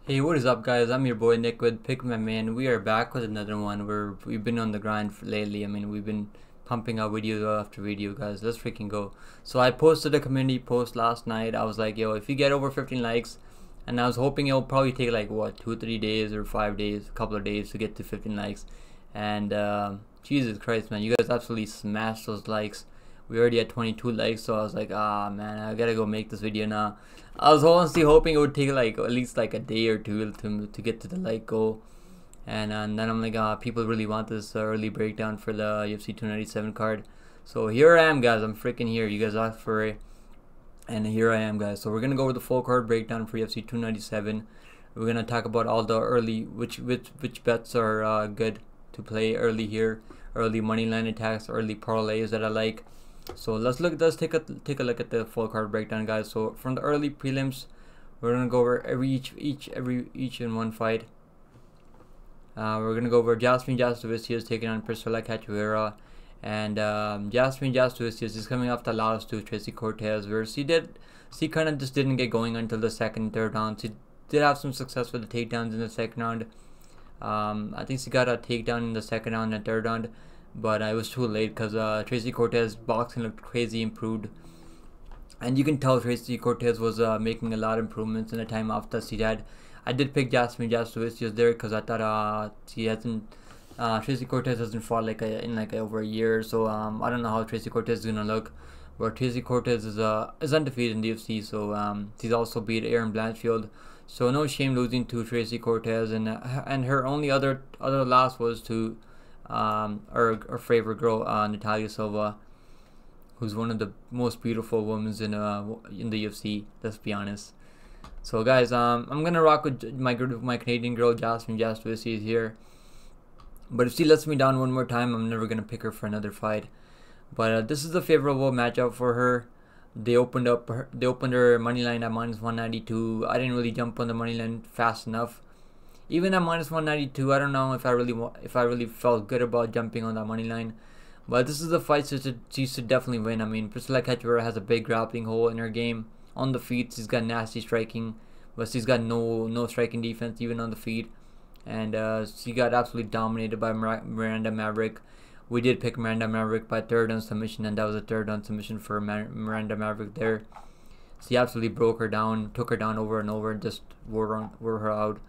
Hey, what is up, guys? I'm your boy Nick with Pick My Man. We are back with another one where we've been on the grind lately. I mean, we've been pumping out video after video, guys. Let's freaking go. So I posted a community post last night. I was like, yo, if you get over 15 likes, and I was hoping it'll probably take like what 2-3 days or 5 days, a couple of days to get to 15 likes. And Jesus Christ, man, you guys absolutely smashed those likes. We already had 22 likes, so I was like, ah, man, I gotta go make this video now. I was honestly hoping it would take like at least like a day or two to get to the like goal. And then I'm like, people really want this early breakdown for the UFC 297 card. So here I am, guys. I'm freaking here. You guys asked for it, and here I am, guys. So we're gonna go over the full card breakdown for UFC 297. We're gonna talk about all the early which bets are good to play early here, early money line attacks, early parlays that I like. So let's take a look at the full card breakdown, guys. So from the early prelims, we're gonna go over each in one fight. We're gonna go over Jasmine Jasudavicius taking on Priscila Cachoeira, and Jasmine Jasudavicius is coming off the loss to Tracy Cortez, where she kind of just didn't get going until the second, third round. She did have some success with the takedowns in the second round. I think she got a takedown in the second round and third round, but it was too late because Tracy Cortez boxing looked crazy improved, and you can tell Tracy Cortez was making a lot of improvements in the time off that she had. I did pick Jasmine Jasudavicius there because I thought Tracy Cortez hasn't fought in over a year, so I don't know how Tracy Cortez is gonna look. But Tracy Cortez is undefeated in the UFC, so she's also beat Erin Blanchfield, so no shame losing to Tracy Cortez, and her only other loss was to her favorite girl, Natalia Silva, who's one of the most beautiful women in the UFC. Let's be honest. So guys, I'm gonna rock with my Canadian girl Jasmine Jasudavicius here. But if she lets me down one more time, I'm never gonna pick her for another fight. But this is a favorable matchup for her. They opened her money line at -192. I didn't really jump on the money line fast enough. Even at -192, I don't know if I really felt good about jumping on that money line. But this is a fight she should definitely win. I mean, Priscila Cachoeira has a big grappling hole in her game. On the feet, she's got nasty striking, but she's got no striking defense even on the feet. And she got absolutely dominated by Miranda Maverick. We did pick Miranda Maverick by third on submission, and that was a third on submission for Miranda Maverick there. She absolutely broke her down, took her down over and over, and just wore her out.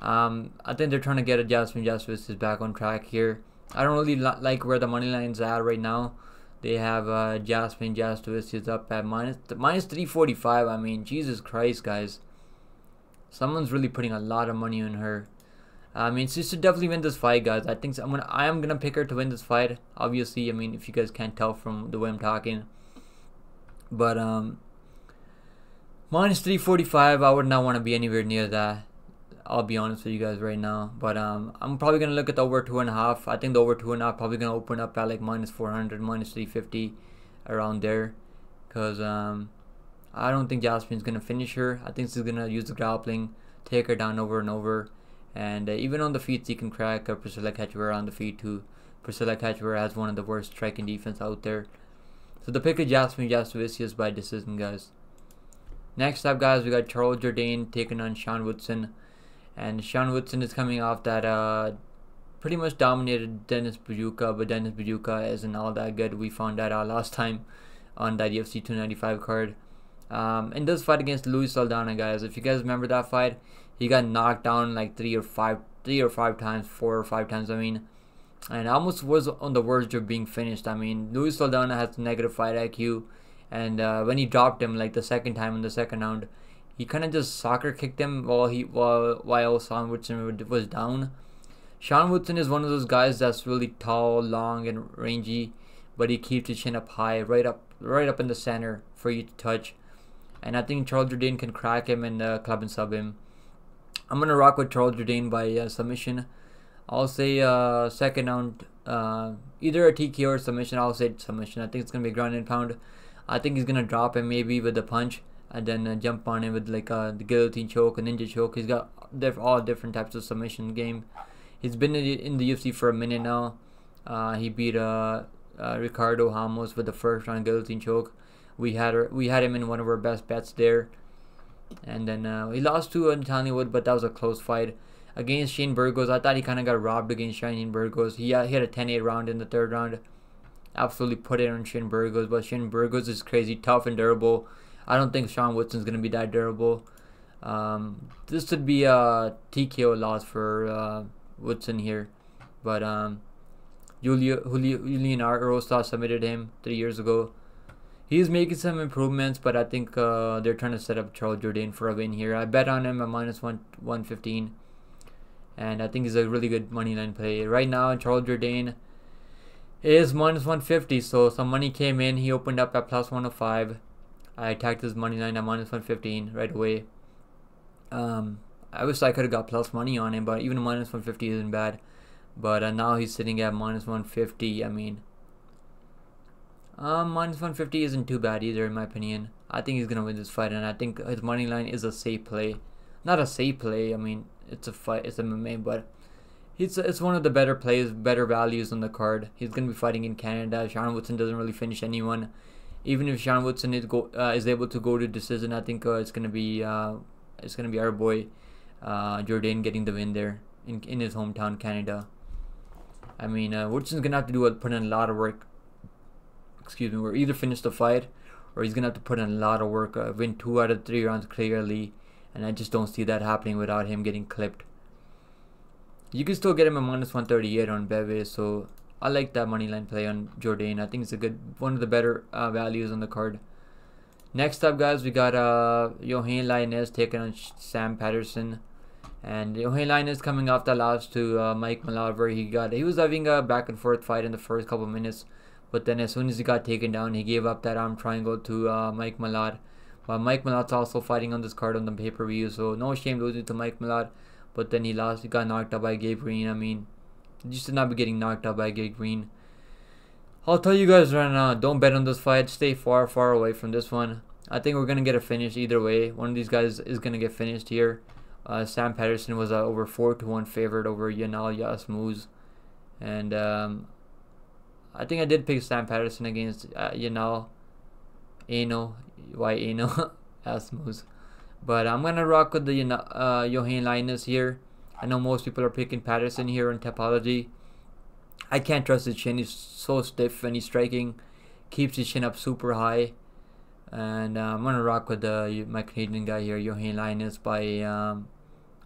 I think they're trying to get a Jasmine Jasudavicius back on track here. I don't really like where the money line's at right now. They have Jasmine Jasudavicius up at minus 345. I mean, Jesus Christ, guys. Someone's really putting a lot of money on her. I mean, she should definitely win this fight, guys. I am gonna pick her to win this fight. Obviously, I mean, if you guys can't tell from the way I'm talking. But minus 345, I would not want to be anywhere near that. I'll be honest with you guys right now. But I'm probably gonna look at the over 2.5. I think the over 2.5 probably gonna open up at like -400, -350, around there. Cause I don't think Jasmine's gonna finish her. I think she's gonna use the grappling, take her down over and over, and even on the feet she can crack Priscila Cachoeira on the feet too. Priscila Cachoeira has one of the worst striking defense out there. So the pick is Jasmine Jasudavicius by decision, guys. Next up, guys, we got Charles Jourdain taking on Sean Woodson. And Sean Woodson is coming off that pretty much dominated Denis Bujukha, but Denis Bujukha isn't all that good. We found that out last time on that UFC 295 card. In this fight against Luis Saldana, guys, if you guys remember that fight, he got knocked down like four or five times. I mean, and almost was on the verge of being finished. I mean, Luis Saldana has negative fight IQ, and when he dropped him like the second time in the second round, he kind of just soccer kicked him while Sean Woodson was down. Sean Woodson is one of those guys that's really tall, long, and rangy, but he keeps his chin up high, right up in the center for you to touch. And I think Charles Jourdain can crack him and club and sub him. I'm gonna rock with Charles Jourdain by submission. I'll say second round, either a TKO or submission. I'll say submission. I think it's gonna be ground and pound. I think he's gonna drop him maybe with a punch, and then jump on him with like the guillotine choke, a ninja choke. He's got all different types of submission game. He's been in the UFC for a minute now. He beat Ricardo Ramos with the first round guillotine choke. We had him in one of our best bets there. And then he lost to Wood, but that was a close fight. Against Shane Burgos, I thought he kind of got robbed against Shane Burgos. He had a 10-8 round in the 3rd round. Absolutely put it on Shane Burgos, but Shane Burgos is crazy tough and durable. I don't think Sean Woodson's going to be that durable. This would be a TKO loss for Woodson here. But Julian Rosta submitted him 3 years ago. He's making some improvements, but I think they're trying to set up Charles Jourdain for a win here. I bet on him at -115, and I think he's a really good money line play. Right now, Charles Jourdain is -150, so some money came in. He opened up at +105. I attacked his money line at -115 right away. I wish I could have got plus money on him, but even -150 isn't bad. But now he's sitting at -150. I mean, -150 isn't too bad either, in my opinion. I think he's gonna win this fight, and I think his money line is a safe play. Not a safe play. I mean, it's a fight. It's MMA, but it's one of the better plays, better values on the card. He's gonna be fighting in Canada. Sean Woodson doesn't really finish anyone. Even if Sean Woodson is able to go to decision, I think it's gonna be our boy Jourdain getting the win there in his hometown, Canada. I mean, Woodson's gonna have to put in a lot of work. Excuse me, or either finish the fight, or he's gonna have to put in a lot of work, win 2 out of 3 rounds clearly, and I just don't see that happening without him getting clipped. You can still get him at -138 on Beve, so I like that money line play on Jourdain. I think it's one of the better values on the card. Next up, guys, we got Yohan Lainesse taking on Sam Patterson. And Yohan Lainesse coming off the loss to Mike Malott, where he was having a back and forth fight in the first couple minutes, but then as soon as he got taken down, he gave up that arm triangle to Mike Malott. But Mike Malott's also fighting on this card on the pay-per-view, so no shame losing to Mike Malott. But then he got knocked out by Gabe Green. I mean, you should not be getting knocked out by Gabe Green. I'll tell you guys right now, don't bet on this fight. Stay far, far away from this one. I think we're going to get a finish either way. One of these guys is going to get finished here. Sam Patterson was over 4-1 favorite over Yanal Yasmuz. And I think I did pick Sam Patterson against Yanal Yasmuz. But I'm going to rock with the Yohan Lainesse here. I know most people are picking Patterson here on Topology. I can't trust his chin. He's so stiff when he's striking. Keeps his chin up super high. And I'm going to rock with my Canadian guy here, Yohan Lainesse, by,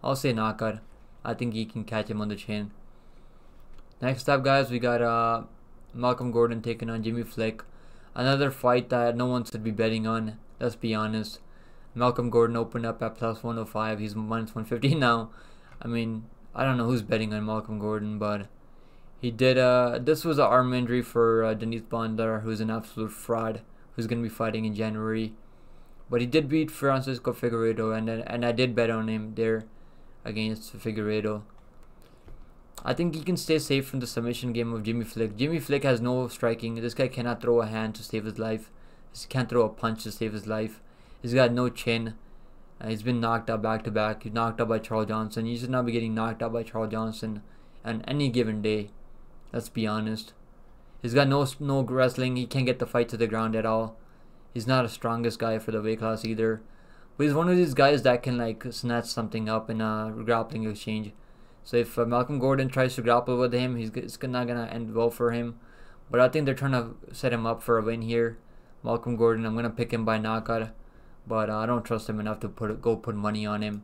I'll say knockout. I think he can catch him on the chin. Next up, guys, we got Malcolm Gordon taking on Jimmy Flick. Another fight that no one should be betting on, let's be honest. Malcolm Gordon opened up at +105. He's -150 now. I mean, I don't know who's betting on Malcolm Gordon, but he did. This was an arm injury for Denise Bondar, who's an absolute fraud, who's going to be fighting in January. But he did beat Francisco Figueiredo, and I did bet on him there against Figueiredo. I think he can stay safe from the submission game of Jimmy Flick. Jimmy Flick has no striking. This guy cannot throw a hand to save his life. He can't throw a punch to save his life. He's got no chin. He's been knocked out back to back. He's knocked out by Charles Johnson. You should not be getting knocked out by Charles Johnson on any given day. Let's be honest. He's got no wrestling. He can't get the fight to the ground at all. He's not the strongest guy for the weight class either. But he's one of these guys that can like snatch something up in a grappling exchange. So if Malcolm Gordon tries to grapple with him, it's not gonna end well for him. But I think they're trying to set him up for a win here. Malcolm Gordon, I'm gonna pick him by knockout, but I don't trust him enough to put money on him.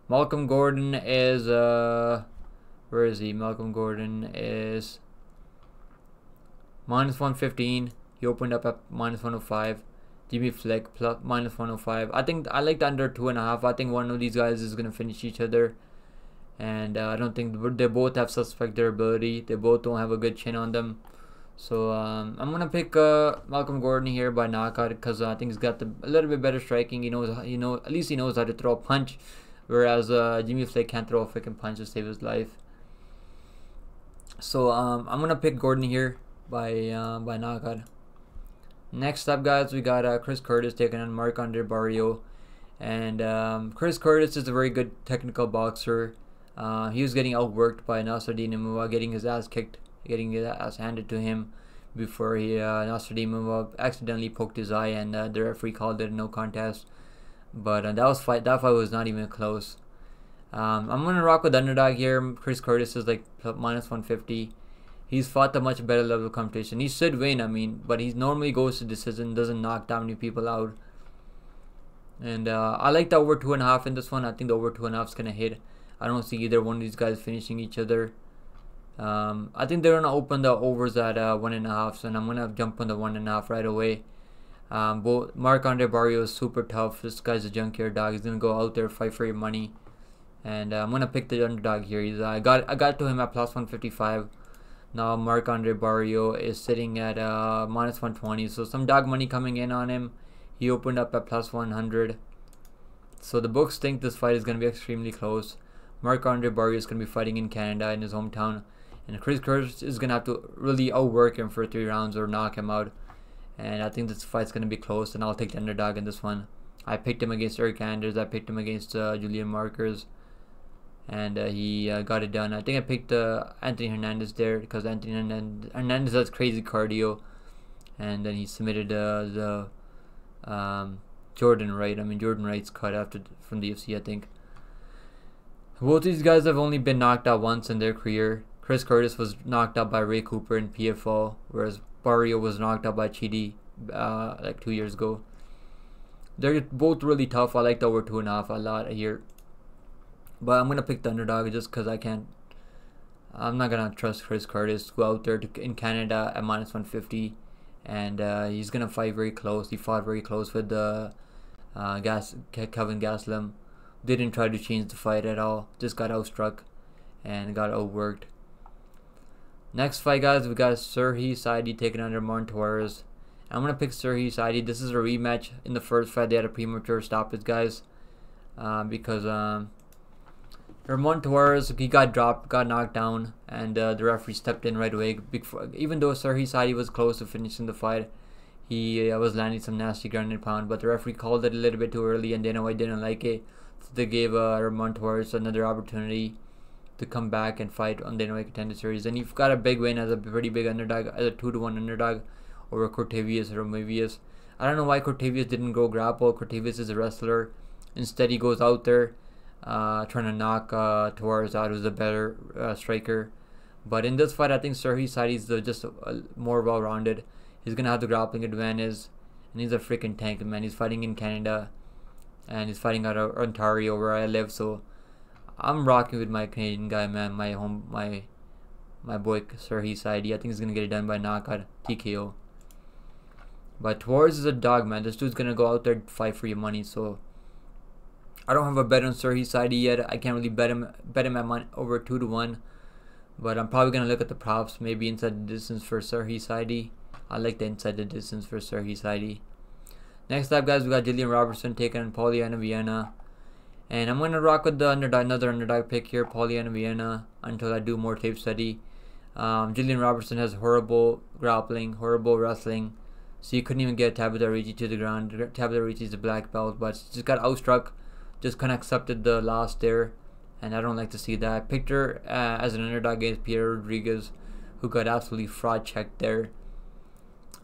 Malcolm Gordon is where is he? Malcolm Gordon is -115. He opened up at -105. Jimmy Flick plus -105. I think I like the under 2.5. I think one of these guys is gonna finish each other, and I don't think they both have suspect durability. They both don't have a good chin on them. So I'm gonna pick Malcolm Gordon here by knockout because I think he's got a little bit better striking. At least he knows how to throw a punch, whereas Jimmy Flick can't throw a freaking punch to save his life. So I'm gonna pick Gordon here by knockout. Next up, guys, we got Chris Curtis taking on Marc-André Barriault, and Chris Curtis is a very good technical boxer. He was getting outworked by Nasruddin Imava, getting his ass kicked, getting his ass handed to him before Nasruddin Imava accidentally poked his eye, and the referee called it a no contest. But that fight was not even close. I'm gonna rock with underdog here. Chris Curtis is like minus 150. He's fought a much better level of competition. He should win, I mean, but he normally goes to decision, doesn't knock that many people out. And I like the over 2.5 in this one. I think the over 2.5 is gonna hit. I don't see either one of these guys finishing each other. I think they're gonna open the overs at 1.5, and I'm gonna jump on the 1.5 right away. Both Marc-André Barriault is super tough. This guy's a junkyard dog. He's gonna go out there, fight for your money, and I'm gonna pick the underdog here. I got to him at plus 155. Now Marc-André Barriault is sitting at minus 120, so some dog money coming in on him. He opened up at plus 100, so the books think this fight is gonna be extremely close. Marc-André Barriault is gonna be fighting in Canada in his hometown, and Chris Curtis is gonna have to really outwork him for 3 rounds or knock him out. And I think this fight's gonna be close, and I'll take the underdog in this one. I picked him against Eric Anders. I picked him against Julian Markers, and he got it done. I think I picked Anthony Hernandez there because Anthony Hernandez has crazy cardio, and then he submitted the Jourdain Wright. I mean, Jourdain Wright's cut from the UFC, I think. Both these guys have only been knocked out once in their career. Chris Curtis was knocked out by Ray Cooper in PFL, whereas Barriault was knocked out by Chidi like 2 years ago. They're both really tough. I like the over 2.5 a lot here, but I'm gonna pick the underdog just because I'm not gonna trust Chris Curtis to go out there in Canada at minus 150, and he's gonna fight very close. He fought very close with Kevin Gastelum. Didn't try to change the fight at all. Just got outstruck and got outworked. Next fight, guys, we got Serhiy Sidey taking on Ramon Torres. I'm gonna pick Serhiy Sidey. This is a rematch. In the first fight, they had a premature stoppage, guys, because Ramon Torres, he got dropped, got knocked down, and the referee stepped in right away. Even though Serhiy Sidey was close to finishing the fight, he was landing some nasty ground and pound, but the referee called it a little bit too early, and Dana White didn't like it, so they gave Ramon Torres another opportunity to come back and fight on the Dana White Contender Series. And you've got a big win as a pretty big underdog, as a 2-1 underdog over Cortavius Romavius. I don't know why Cortavius didn't go grapple. Cortavius is a wrestler. Instead, he goes out there trying to knock Torres out, who's a better striker. But in this fight, I think Serhiy Sidey is just more well-rounded. He's gonna have the grappling advantage, and he's a freaking tank, man. He's fighting in Canada, and he's fighting out of Ontario, where I live. So I'm rocking with my Canadian guy, man. My boy Serhiy Sidey. I think he's gonna get it done by knockout, TKO. But Torres is a dog, man. This dude's gonna go out there and fight for your money. So I don't have a bet on Serhiy Sidey yet. I can't really bet him at money over 2-1. But I'm probably gonna look at the props, maybe inside the distance for Serhiy Sidey. I like the inside the distance for Serhiy Sidey. Next up, guys, we got Gillian Robertson taking on Polyana Viana. And I'm going to rock with the another underdog pick here, Polyana Viana, until I do more tape study. Gillian Robertson has horrible grappling, horrible wrestling. So you couldn't even get Tabitha Ricci to the ground. Tabitha Ricci is a black belt, but she just got outstruck. Just kind of accepted the loss there. And I don't like to see that. I picked her as an underdog against Pierre Rodriguez, who got absolutely fraud checked there.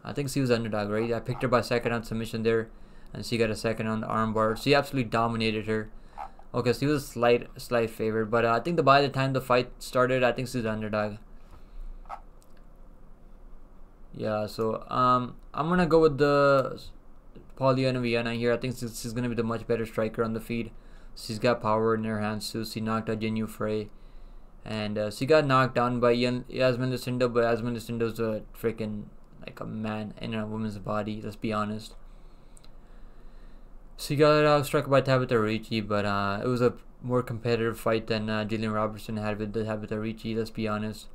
I think she was underdog, right? I picked her by second on submission there, and she got a second on the armbar. She absolutely dominated her. Okay, so he was a slight favorite, but I think by the time the fight started, I think she's the underdog. Yeah, so I'm gonna go with the Polyana Viana here. I think she's gonna be the much better striker on the feet. She's got power in her hands too. She knocked out Jinyu Frey, and she got knocked down by Jasmine Lucindo, but Jasmine Lucindo's a freaking like a man in a woman's body. Let's be honest. She got struck by Tabitha Ricci, but it was a more competitive fight than Gillian Robertson had with the Tabitha Ricci. Let's be honest.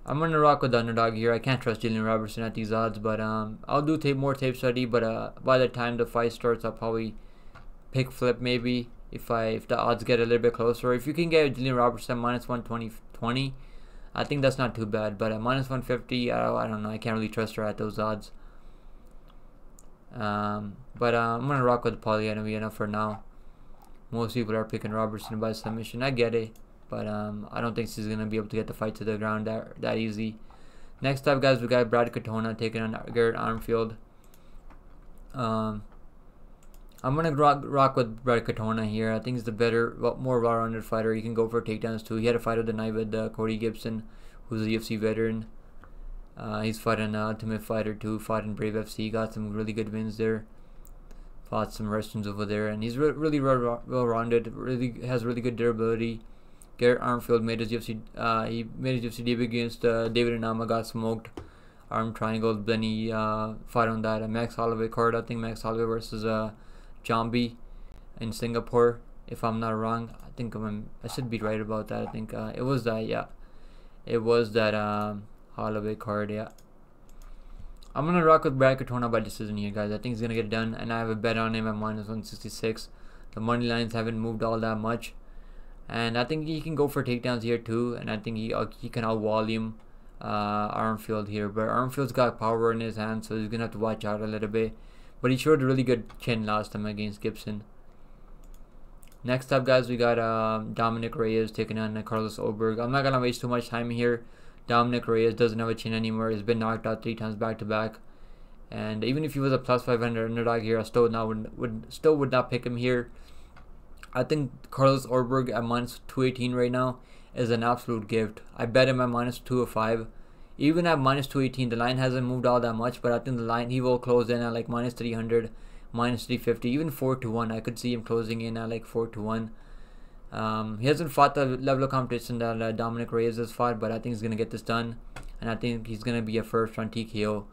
I'm gonna rock with the underdog here. I can't trust Gillian Robertson at these odds, but I'll do more tape study. But by the time the fight starts, I'll probably pick flip maybe if the odds get a little bit closer. If you can get Gillian Robertson minus 120, I think that's not too bad. But at minus 150, I don't know. I can't really trust her at those odds. But I'm gonna rock with Polyana Viana for now. Most people are picking Robertson by submission. I get it, but I don't think she's gonna be able to get the fight to the ground that easy. Next up, guys, we got Brad Katona taking on Garrett Armfield. I'm I'm gonna rock with Katona here. I think he's the better, more well-rounded fighter. He can go for takedowns too. He had a fight of the night with Cody Gibson, who's a UFC veteran. He's fighting Ultimate Fighter too. Fought in Brave FC. Got some really good wins there. Fought some Russians over there, and he's really well-rounded. Really has really good durability. Garrett Armfield made his UFC. He made his UFC debut against David Inama. Got smoked. Arm triangle. Then he fought on that Max Holloway card. I think Max Holloway versus Jambi in Singapore, if I'm not wrong. I think I should be right about that. I think it was that. Yeah, it was that Holloway card. Yeah. I'm gonna rock with Brad Katona by decision here, guys. I think he's gonna get it done, and I have a bet on him at -166. The money lines haven't moved all that much, and I think he can go for takedowns here too. And I think he can out volume Armfield here, but Armfield's got power in his hands, so he's gonna have to watch out a little bit. But he showed a really good chin last time against Gibson. Next up, guys, we got Dominick Reyes taking on Carlos Ulberg. I'm not gonna waste too much time here. Dominick Reyes doesn't have a chin anymore. He's been knocked out 3 times back to back, and even if he was a +500 underdog here, I still would not pick him here. I think Carlos Ulberg at -218 right now is an absolute gift. I bet him at -205. Even at -218, the line hasn't moved all that much, but I think the line he will close in at like -300, -350, even 4-1. I could see him closing in at like 4-1. He hasn't fought the level of competition that Dominick Reyes has fought, but I think he's gonna get this done, and I think he's gonna be a first-round TKO.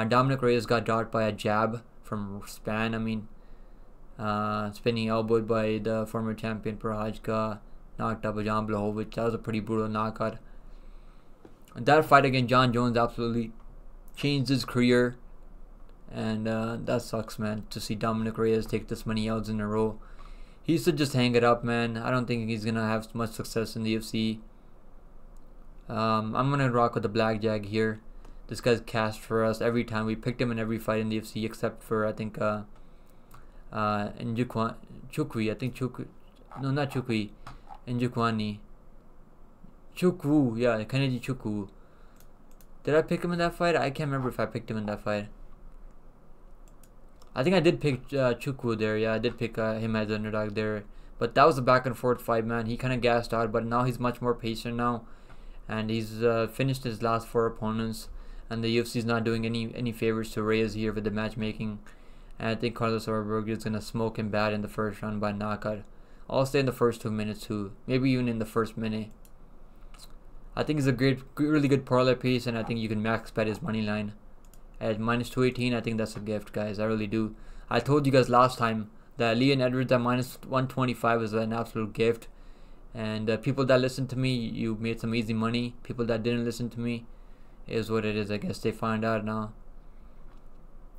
Dominick Reyes got dropped by a jab from Span. I mean, spinning elbowed by the former champion Prohajka, knocked out by Jan Blachowicz. That was a pretty brutal knockout. And that fight against John Jones absolutely changed his career, and that sucks, man, to see Dominick Reyes take this many L's in a row. He should just hang it up, man. I don't think he's gonna have much success in the UFC. I'm gonna rock with the blackjack here. This guy's cast for us every time. We picked him in every fight in the UFC except for I think Chukwi. I think Chukwi. No, not Chukwi. Njukwani. Chukwu. Yeah, Kennedy Chukwu. Did I pick him in that fight? I can't remember if I picked him in that fight. I think I did pick Chukwu there. Yeah, I did pick him as an underdog there. But that was a back and forth fight, man. He kind of gassed out, but now he's much more patient now. And he's finished his last 4 opponents. And the UFC is not doing any favors to Reyes here with the matchmaking. And I think Carlos Ulberg is going to smoke him bad in the first round by knockout. I'll stay in the first 2 minutes too. Maybe even in the first minute. I think he's a really good parlay piece, and I think you can max bet his money line. At -218, I think that's a gift, guys. I really do. I told you guys last time that Leon Edwards at -125 is an absolute gift. And people that listened to me, you made some easy money. People that didn't listen to me, is what it is. I guess they find out now.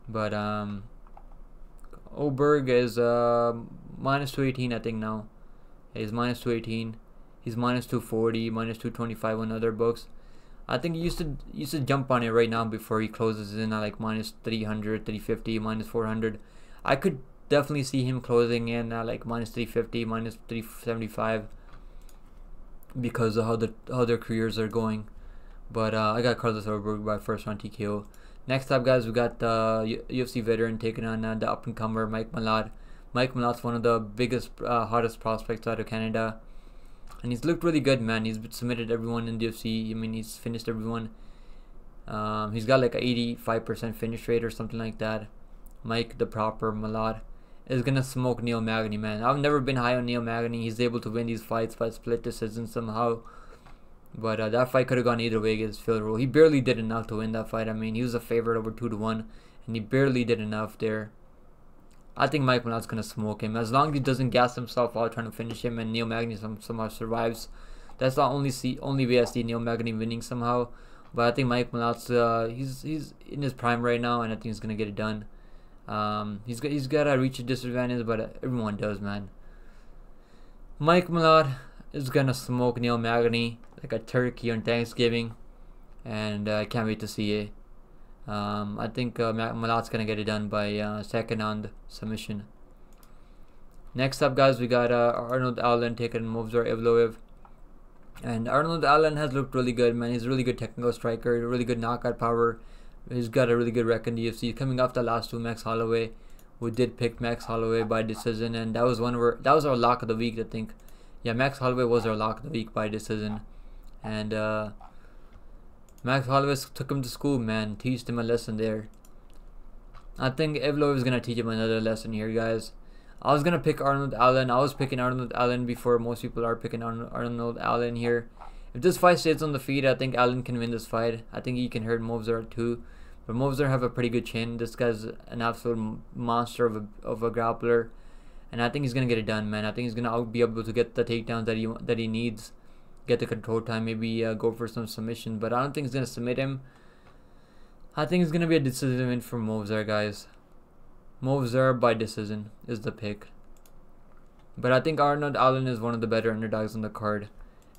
But Ulberg is -218, I think now. He's -218. He's -240, -225 on other books. I think you should jump on it right now before he closes in at like -300, 350, -400. I could definitely see him closing in at like -350, -375 because of how their careers are going. But I got Carlos Ulberg by first round TKO. Next up, guys, we got the UFC veteran taking on the up and comer Mike Malott. Mike Malott's one of the biggest, hottest prospects out of Canada. And he's looked really good, man. He's submitted everyone in the UFC. I mean, he's finished everyone. He's got like a 85% finish rate or something like that. Mike, the proper Malott, is going to smoke Neil Magny, man. I've never been high on Neil Magny. He's able to win these fights by split decision somehow. But that fight could have gone either way against Phil Rowe. He barely did enough to win that fight. I mean, he was a favorite over 2-1. And he barely did enough there. I think Mike Malott's going to smoke him. As long as he doesn't gas himself out trying to finish him and Neil Magny somehow survives. That's the only way I see Neil Magny winning somehow. But I think Mike Malott's, he's in his prime right now, and I think he's going to get it done. He's got to reach a disadvantage, but everyone does, man. Mike Malott is going to smoke Neil Magny like a turkey on Thanksgiving. And I can't wait to see it. I think Malott's gonna get it done by second round submission. Next up, guys, we got Arnold Allen taking Movsar Evloev. And Arnold Allen has looked really good, man. He's a really good technical striker, really good knockout power. He's got a really good record in the UFC. Coming off the last 2, Max Holloway we did pick Max Holloway by decision, and that was our lock of the week, I think. Yeah, Max Holloway was our lock of the week by decision, and Max Holloway took him to school, man, teached him a lesson there. I think Evloev is gonna teach him another lesson here, guys. I was gonna pick Arnold Allen. I was picking Arnold Allen before most people are picking Arnold Allen here. If this fight stays on the feet, I think Allen can win this fight. I think he can hurt Movsar too. But Movsar have a pretty good chin. This guy's an absolute monster of a grappler, and I think he's gonna get it done, man. I think he's gonna be able to get the takedowns that he needs, get the control time, maybe go for some submission. But I don't think he's gonna submit him. I think it's gonna be a decision win for Movsar, guys. Movsar by decision is the pick. But I think Arnold Allen is one of the better underdogs on the card.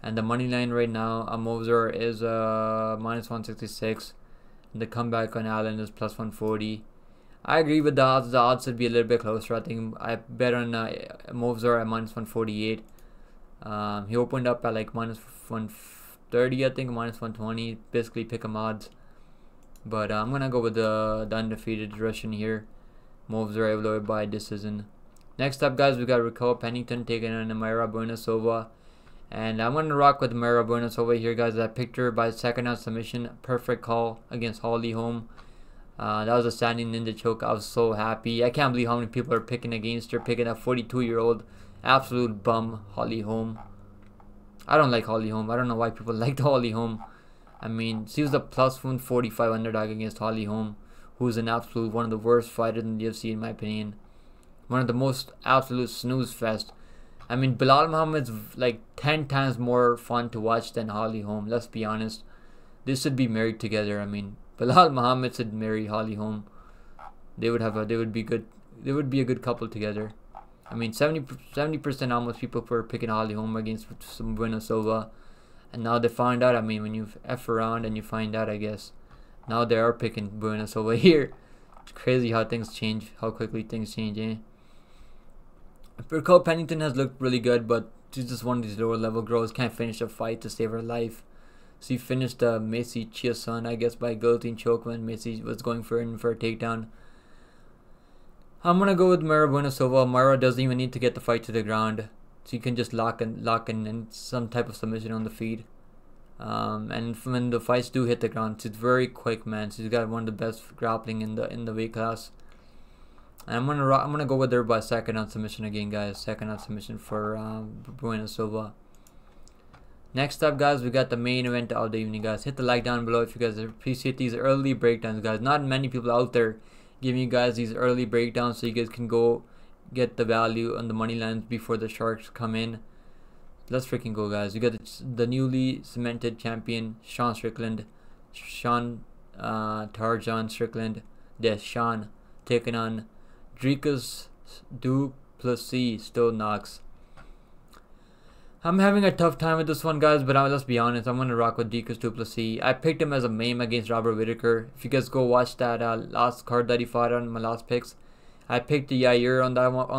And the money line right now on Movsar is minus 166. And the comeback on Allen is plus 140. I agree with the odds. The odds should be a little bit closer. I think I bet on Movsar at minus 148. He opened up at like minus 130, I think, minus 120. Basically pick 'em odds. But I'm gonna go with the undefeated Russian here. Movsar Evloev by decision. Next up, guys, we got Raquel Pennington taking on Mayra Buenasova. And I'm going to rock with Mayra Buenasova here, guys. I picked her by second round submission. Perfect call against Holly Holm. That was a standing ninja choke. I was so happy. I can't believe how many people are picking against her. Picking a 42-year-old absolute bum, Holly Holm. I don't like Holly Holm. I don't know why people liked Holly Holm. I mean, she was a plus 145 underdog against Holly Holm, who's an absolute one of the worst fighters in the UFC in my opinion. One of the most absolute snooze fest. I mean, Bilal Muhammad's like 10 times more fun to watch than Holly Holm. Let's be honest. They should be married together. I mean, Bilal Muhammad should marry Holly Holm. They would be a good couple together. I mean, 70% almost people were picking Holly Holm against some Buenasova, and now they found out. I mean, when you f around and you find out, I guess now they are picking Buenasova here. It's crazy how things change, how quickly things change, eh? Raquel Pennington has looked really good, but she's just one of these lower level girls. Can't finish a fight to save her life. She finished Macy Chiasson, I guess, by guillotine choke when Macy was going for a takedown. I'm gonna go with Mayra Buenasova. Mayra doesn't even need to get the fight to the ground. She can just lock in some type of submission on the feet. And when the fights do hit the ground, she's very quick, man. She's got one of the best grappling in the weight class. And I'm gonna go with her by second round submission again, guys. Second round submission for Buenasova. Next up, guys, we got the main event of the evening, guys. Hit the like down below if you guys appreciate these early breakdowns, guys. Not many people out there giving you guys these early breakdowns, so you guys can go get the value on the money lines before the sharks come in. Let's freaking go, guys. You got the newly cemented champion Sean Strickland, Tarjan Strickland, Sean taking on Dricus du Plessis still knocks. I'm having a tough time with this one, guys, but let's be honest, I'm going to rock with Dricus du Plessis. I picked him as a meme against Robert Whittaker. If you guys go watch that last card that he fought on, my last picks, I picked Yair on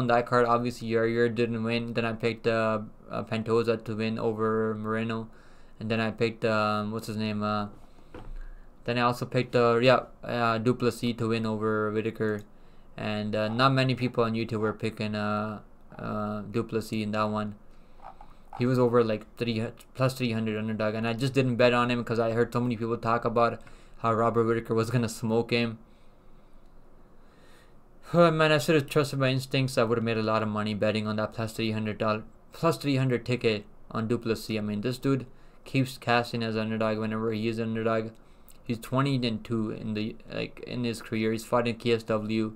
that card. Obviously, Yair didn't win. Then I picked Pantoja to win over Moreno. And then I picked, what's his name? Then I also picked, du Plessis to win over Whittaker. And not many people on YouTube were picking du Plessis in that one. He was over like plus 300 underdog, and I just didn't bet on him because I heard so many people talk about how Robert Whittaker was gonna smoke him. Oh, man, I should have trusted my instincts. I would have made a lot of money betting on that plus $300 ticket on du Plessis. I mean, this dude keeps cashing as underdog whenever he is underdog. He's 20-2 in his career. He's fought in KSW.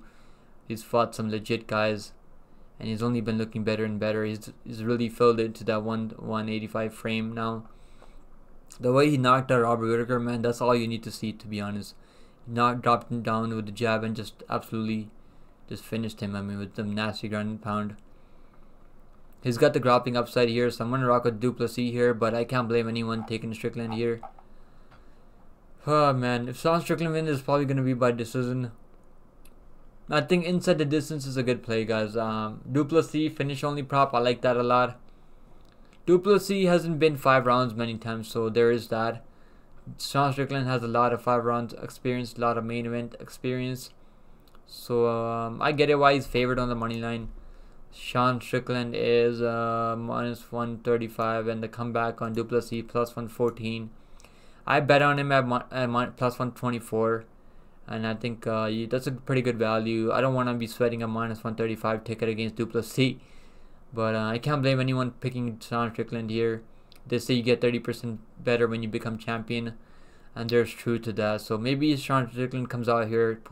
He's fought some legit guys, and he's only been looking better and better. He's really filled into that 185 frame now. The way he knocked out Robert Whittaker, man, that's all you need to see, to be honest. Dropped him down with the jab and just absolutely just finished him. I mean, with some nasty ground and pound. He's got the grappling upside here, so I'm going to rock with du Plessis here, but I can't blame anyone taking Strickland here. Oh, man, if Sean Strickland wins, it's probably going to be by decision. I think inside the distance is a good play, guys. Du Plessis finish only prop. I like that a lot. Du Plessis hasn't been 5 rounds many times, so there is that. Sean Strickland has a lot of 5 rounds experience, a lot of main event experience. So I get it why he's favored on the money line. Strickland is minus 135, and the comeback on Duplessis plus 114. I bet on him at plus 124, and I think that's a pretty good value. I don't want to be sweating a minus 135 ticket against Duplessis, but I can't blame anyone picking Strickland here. They say you get 30% better when you become champion, and there's truth to that. So maybe Strickland comes out here,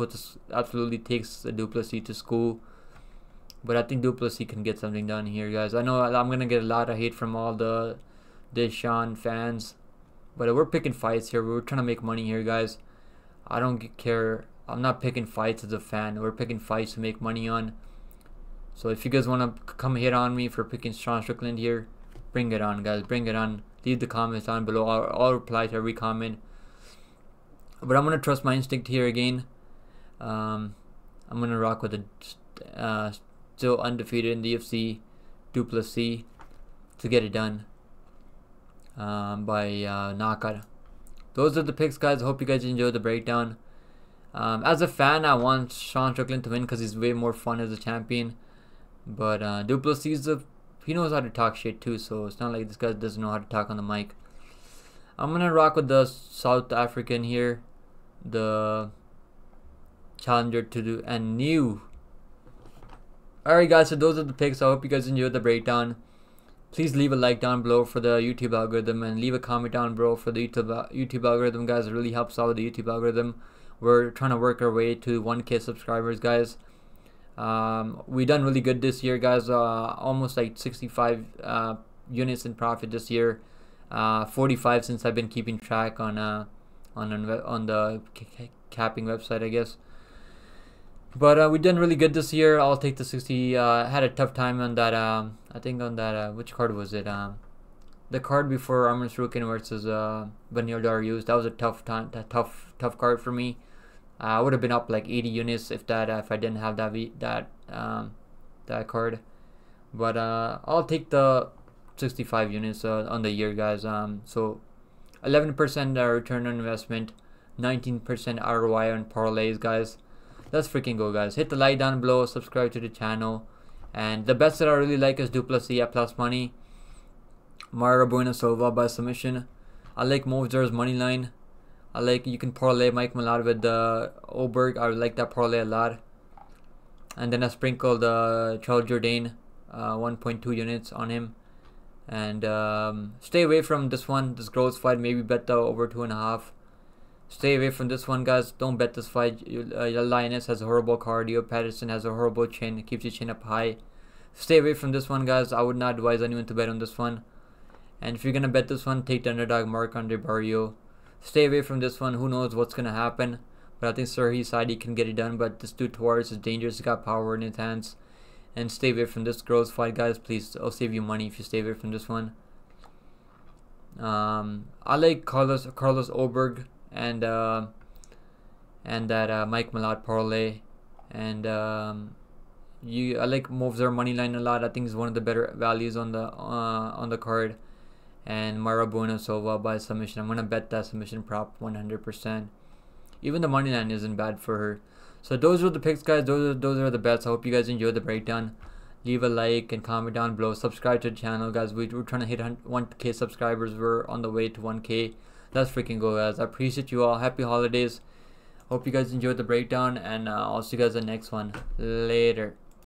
absolutely takes the Duplessis to school. But I think Duplessis can get something done here, guys. I know I'm gonna get a lot of hate from all the Sean fans, but we're picking fights here. We're trying to make money here, guys. I don't care. I'm not picking fights as a fan. We're picking fights to make money on. So if you guys want to come hit on me for picking Strickland here, bring it on, guys. Bring it on. Leave the comments down below. I'll reply to every comment. But I'm gonna trust my instinct here again. I'm gonna rock with the still undefeated in the UFC Duplessis to get it done by knockout. Those are the picks, guys. I hope you guys enjoyed the breakdown. As a fan, I want Strickland to win because he's way more fun as a champion. But Duplessis, he knows how to talk shit too, so it's not like this guy doesn't know how to talk on the mic. I'm gonna rock with the South African here, the challenger to do and new. Alright, guys, so those are the picks. I hope you guys enjoyed the breakdown. Please leave a like down below for the YouTube algorithm, and leave a comment down below for the YouTube algorithm, guys. It really helps out with the YouTube algorithm. We're trying to work our way to 1K subscribers, guys. We done really good this year, guys. Almost like 65 units in profit this year. 45 since I've been keeping track on the capping website, I guess. But we done really good this year. I'll take the 60. Had a tough time on that. I think on that. Which card was it? The card before Armfield Rouken versus Barriault. That was a tough time. Tough card for me. I would have been up like 80 units if I didn't have that card. But I'll take the 65 units on the year, guys. So 11% return on investment, 19% ROI on parlays, guys. Let's freaking go, guys. Hit the like down below, subscribe to the channel, and the bets that I really like is Duplessis at plus money, Silva by submission. I like Movsar's money line. I like, you can parlay Mike Malott with the Ulberg. I like that parlay a lot. And then I sprinkle the Jourdain 1.2 units on him. And stay away from this one, this girls fight. Maybe bet the over 2.5. Stay away from this one, guys. Don't bet this fight. Lainesse has a horrible cardio. Patterson has a horrible chin. It keeps your chin up high. Stay away from this one, guys. I would not advise anyone to bet on this one. And if you're gonna bet this one, take the underdog Marc-André Barriault. Stay away from this one. Who knows what's gonna happen? But I think Serhiy Sidey can get it done. But this dude Taveras is dangerous. He's got power in his hands. And stay away from this girls fight, guys. Please, I'll save you money if you stay away from this one. I like Carlos Ulberg and that Mike Malott parlay, and I like Movsar money line a lot. I think it's one of the better values on the card. And Silva by submission. I'm gonna bet that submission prop 100%. Even the money line isn't bad for her. So those are the picks, guys. Those are the bets. I hope you guys enjoyed the breakdown. Leave a like and comment down below. Subscribe to the channel, guys. We're trying to hit 1K subscribers. We're on the way to 1K. Let's freaking go, guys. I appreciate you all. Happy holidays. Hope you guys enjoyed the breakdown, and I'll see you guys in the next one. Later.